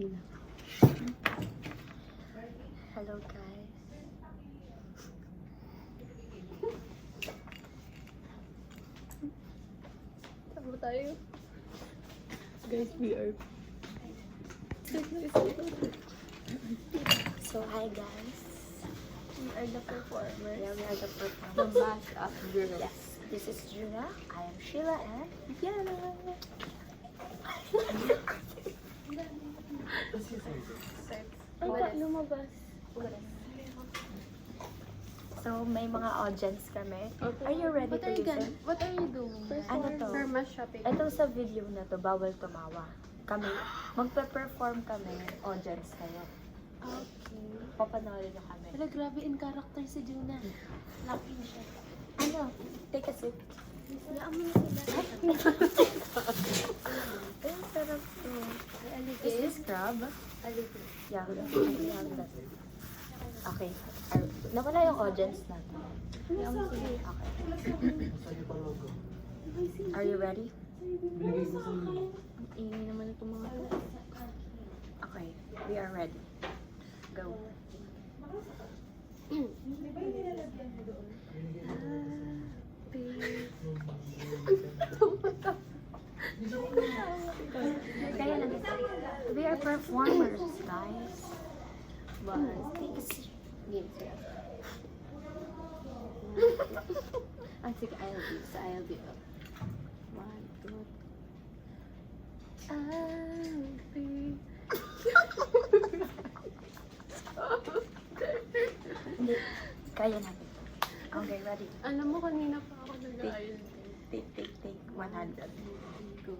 na. Hello guys. Tama tayo. Guys, we are... So hi guys. We are the performers. Yeah, we are the The performers. mass of girls. Yes, this is Juna. I am Sheila and Yana. Ay, lumabas. so may mga audience kami. Are you ready What to are you listen? What are you doing? Ano to? For mass shopping. Ito sa video na to, bawal tumawa. Kami, magpe-perform kami, audience kayo. Okay. Papanoorin nyo kami. Wala, grabe in character si Juna. Lucky siya. Ano? Take a sip. Hayaan mo na sila. Ay, sarap to. Ay, Is aligid. this crab? Aligid. Yeah, okay. Nawala yung audience natin. Hayaan mo sila. Okay. Are you ready? Ang ingay naman itong mga to. Okay. We are ready. Go. Kaya lang. We are performers, guys. But take a seat. Game, sir. Sige, I'll be. So, I'll be up. 1, 2, I'll be. Hindi. Kaya natin. Okay, ready. Alam mo, kanina pa ako nag-ayun. Take 100. Go.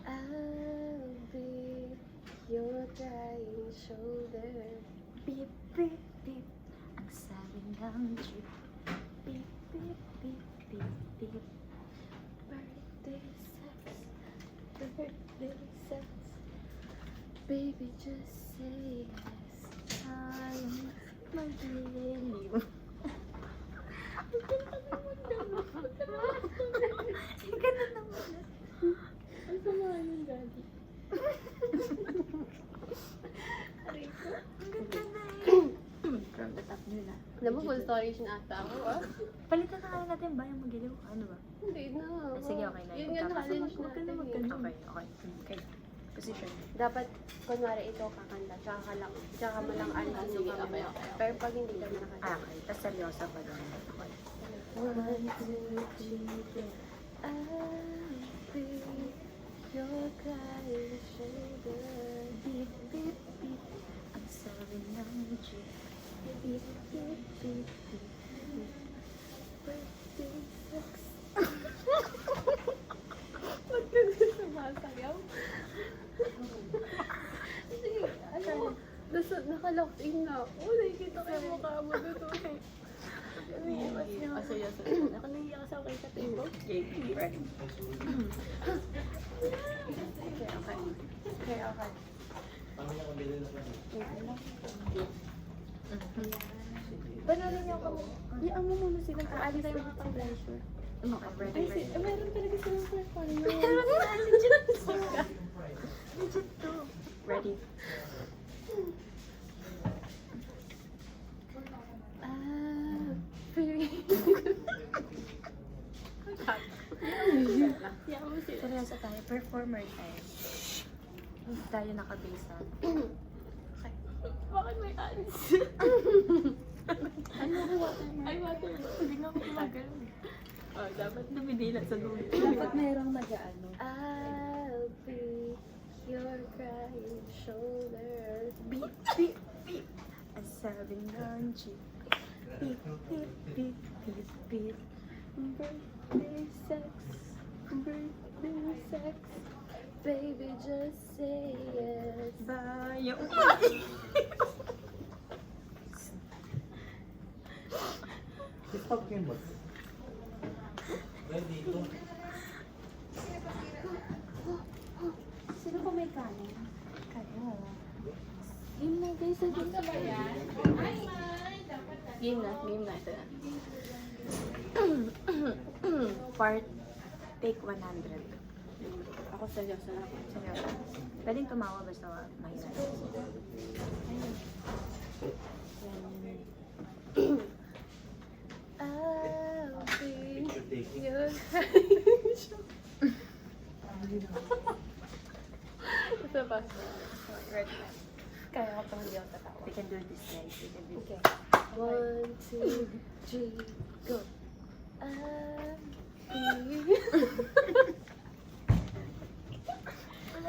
I'll be your crying shoulder. Beep, beep, beep. Ang sabi ng jeep. Beep, beep, beep, beep, beep. Birthday sex. Birthday sex. Baby, just say yes. Tayong magliliw. Ganun naman. Ang sama yung daddy. Aray ko. Ang ganda na eh. From the top nila. Alam mo, full storage na ata ako, ah. Palitan na kaya natin ba yung magiliw? Ano ba? Hindi na. Sige, okay na. Yun nga challenge Huwag ka na natin. magganun. Okay. Okay. Position. Dapat, kunwari ito kakanta, tsaka mo lang alisin yung kami. Pero pag hindi ka nakakanta. Okay. Tapos seryoso pa doon. Okay. 1, 2, 3, 4. I'll be your crying shoulder. Beep, beep, beep. Ang sabi ng jeep. Beep, beep, beep, beep. Birthday sex. Ba't ka na sumasayaw? Sige, ano? Nakalock in na ako. Nakikita ko yung mukha mo doon. Umiiwas niya. Aso. Nakanahiya ka sa akin sa table. Okay. Ready. Okay. Panorin niyo ako. Iyaan mo muna sila kung alis tayo makaka-pleasure. Ready, ready. Meron talaga silang performance. Legit to. Ready. Iyaan mo sila. Seryoso tayo. Performer tayo. Hindi tayo nakabasean. Bakit may ads? Ano ko watermark? Ay, watermark. Hindi nga ako gumagano. Oh, dapat dumidilat sa dulo. Dapat merong mag-ano. I'll be your crying shoulder. Beep, beep, beep. Ang sabi ng jeep. Beep, beep, beep, beep, beep. Birthday sex. Birthday sex. Baby, just say yes. Bayo. Stop game ba? Ready to. Sino pa may kanin? Kayo. Game na guys, game na ba yan? Game na, ito na. Part take 100. Ako seryoso na ako. Seryoso. Pwedeng tumawa basta mahirap. I'll be Picture taking. your Isa pa. Kaya ko pang hindi ako tatawa. We can do this, guys. We can do Okay. 1, 2, 3, go.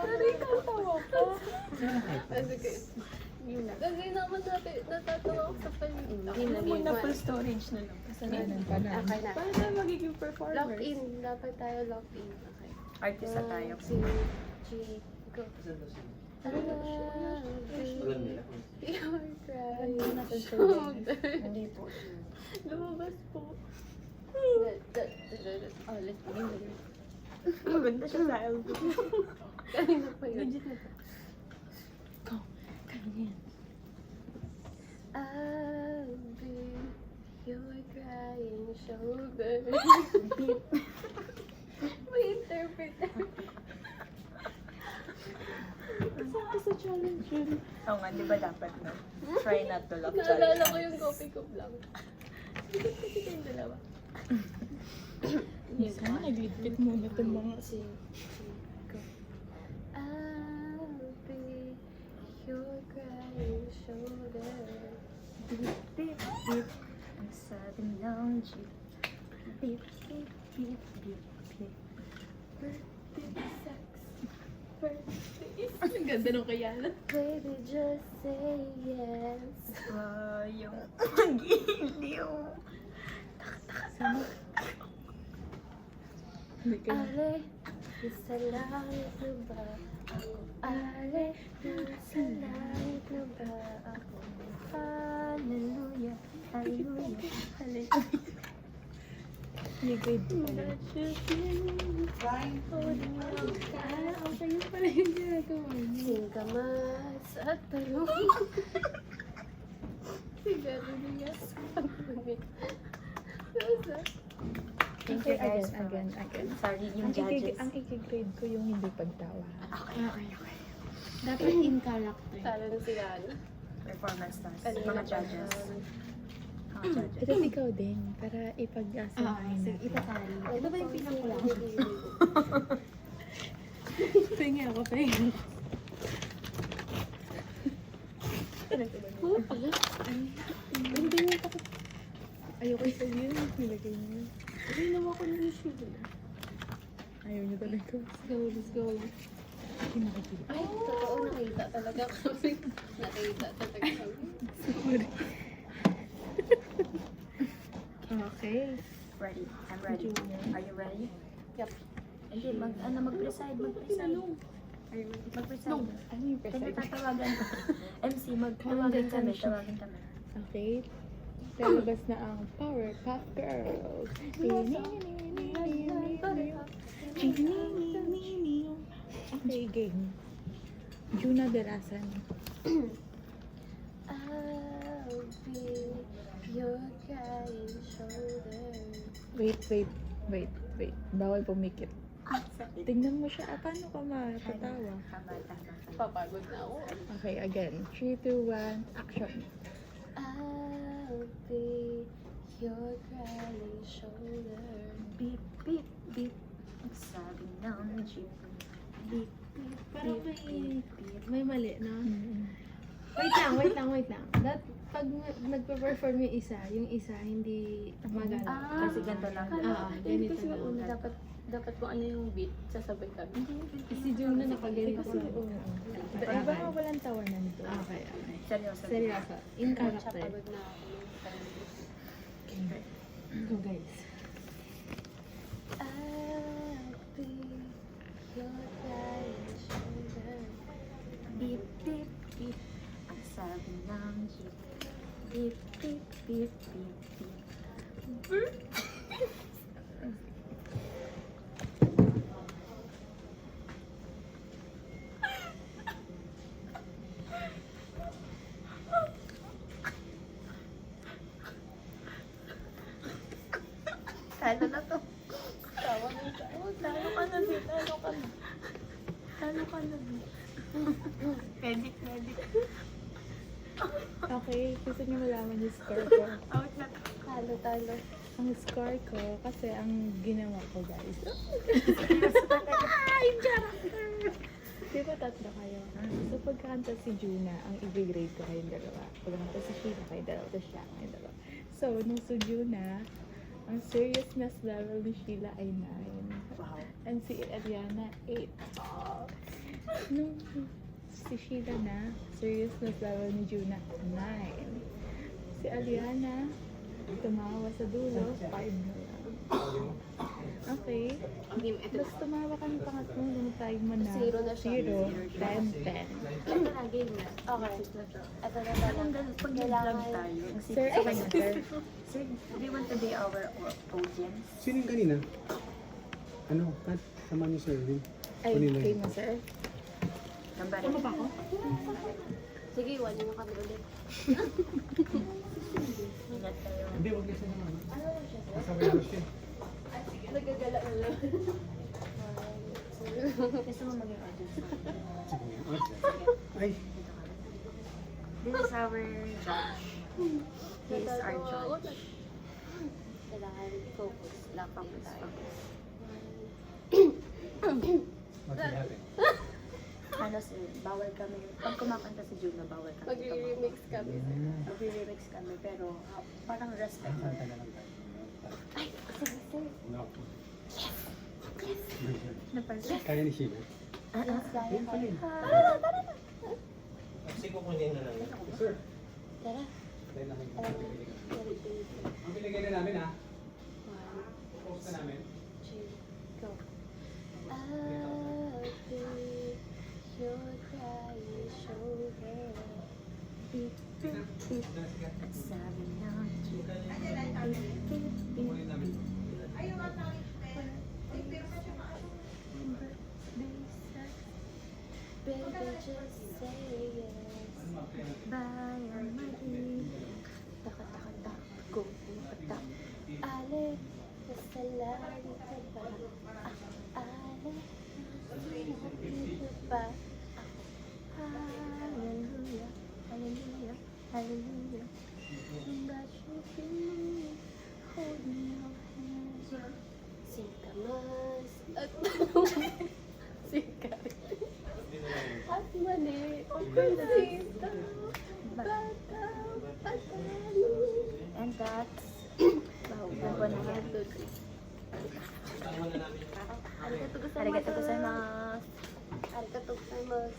Sorry, katawa ka. Sige. Yun na. Kasi naman natin, natatawa ako sa paligid. Hindi na full storage na lang. Kasalanan pa na. Okay na. Paano tayo magiging performers? Lock in. Dapat tayo lock in. Okay. Artista tayo. 1, 2, 3, go. Asan na siya? I'll Alam nila. be your crying Hindi natin shoulder. Hindi po sure. Lumabas po. Oh, let's begin. Maganda siya sa album. Kanina pa yun. Legit na to. Go. Kaya yan. I'll be your crying shoulder. Beep. May interpreter. Saan sa challenge yun? Oo nga, di ba dapat no? Try not to laugh Naalala ko challenge. yung coffee cup lang. Hindi kasi kayong dalawa. Sana nagligpit muna itong mga... Go. I'll be your crying shoulder. Beep, beep, beep. Ang sabi ng jeep. Beep, beep, beep, beep, beep. Birthday sex. Birthday. Ang ganda nung kayana. Baby, just say yes. Yung pag-iliw. Hindi ka na. Ale, nasa langit na ba ako? Ale, nasa langit na ba ako? Hallelujah, hallelujah, hallelujah. May grade pa rin. Okay yun pala yung ginagawa niya. Singkamas at talong. Siguro niya sa pagpunit. Thank you guys for Again. Sorry, yung judges. Ang i-grade ko yung hindi pagtawa. Okay. Dapat in character. Talo na sila, ano? Performance task. Kanina Mga pa judges. siya. Mga judges. Ito ikaw din, para ipag-asahin natin. Itatali. Ito ba yung pinakula? Pahinga ako, pahinga ako. Hindi mo pa. Ayoko sa yun, nilagay niyo. Hindi naman ako nag-issue. Ayaw niyo talaga. Let's go. Hindi nakikita. Ay, totoo, nakita talaga kami. Nakita talaga kami. Sorry. Okay. Ready. I'm ready. Are you ready? Yup. Hindi, mag-preside. Are you ready? Mag-preside. Ano yung Kasi preside? tatawagan ko. MC, tawagin kami. Okay. Lalabas na ang Powerpuff Girls. Okay, game. Juna Derasan. I'll be your crying shoulder. Wait. Bawal pumikit. Tingnan mo siya. Paano ka matatawa? Tama. Papagod na ako. Okay, again. 3, 2, 1, action. I'll be your crying shoulder. Beep, beep, beep. Ang sabi ng jeep. Beep, beep, Parang beep, beep. may mali, no? Mm-mm. Wait lang. Pag nagpe-perform yung isa hindi magana. Kasi ganito lang. Ganito Kasi lang. una, dapat kung ano yung beat, sasabay kami. Si June na nakaganito. Kasi, iba nga walang tawanan to. Okay. Seryoso. Seryoso. In Siya character. pagod na ako. Go guys. I'll be your crying shoulder. Beep, beep, beep. Ang sabi ng jeep. Beep, beep, beep, beep, beep. Talo na to. Tawa ng tawa. Talo ka na, B. Talo ka na. Talo ka na, B. Medic, medic. Okay, gusto niyo malaman yung score ko. Out na. Talo. Ang score ko, kasi ang ginawa ko guys. Ay, character! Di ba tatlo kayo? So pagkakanta si Juna, ang i-grade ko kayong dalawa. Pagkakanta si Sheila, kayong dalawa. Tapos siya, kayong dalawa. So, nung si Juna, ang seriousness level ni Sheila ay 9. Wow. And si Ariana, 8. Nung si Sheila na, seriousness level ni Juna, 9. Si Ariana, tumawa sa dulo, 5 na lang. Okay. Tapos tumawa kami pangatlong nung time mo na Zero na siya. 0, 10, 10. Ito na, game na. Okay. Ito na Parang talaga. pag nag-vlog tayo, ang Sir, sa kanya, sir. Sir, do you want to be our audience? Sino yung kanina? Ano? Kat, sama niyo sir Erwin. Ay, Kanina kay yun. mo, sir. Number ano ba ako? Sige, iwan niyo na kami ulit. Ingat tayo. Hindi, wag niya siya naman. Ano lang siya? Kasama niyo siya. Nagagala na lang. Gusto mo maging audience? Ay, This is our judge. He is our judge. Kailangan focus. Lapang tayo. what's happening? Ano sir, bawal kami. Pag kumakanta si Juna, bawal kami. Mag-remix kami. Mag-remix kami, pero parang respect. Kanta na lang tayo. Ay, sige sir. No. Napansin. Kaya ni Sheila. Yes, kaya Ayun pala kaya. yun. Sir, Tara. tayo na kayo. Tara. Ang binigay na namin ha. One, Post na namin. two, go. I'll be your crying shoulder. Beep, beep, beep. At sabi ng jeep. Beep, beep, beep. Kunin namin. Baby, just say yes. Bayan mali. Taka, taka, taka, go, patak. Ale, nasalari ka ba? Ale, nasalari ka ba? Hallelujah, hallelujah, hallelujah. That you feel, hold me your hands. Sika mas. At Sika. At mali. Sita. Bata. And that's... Wow, nagwa na yan. Arigato gozaimasu. Arigato gozaimasu.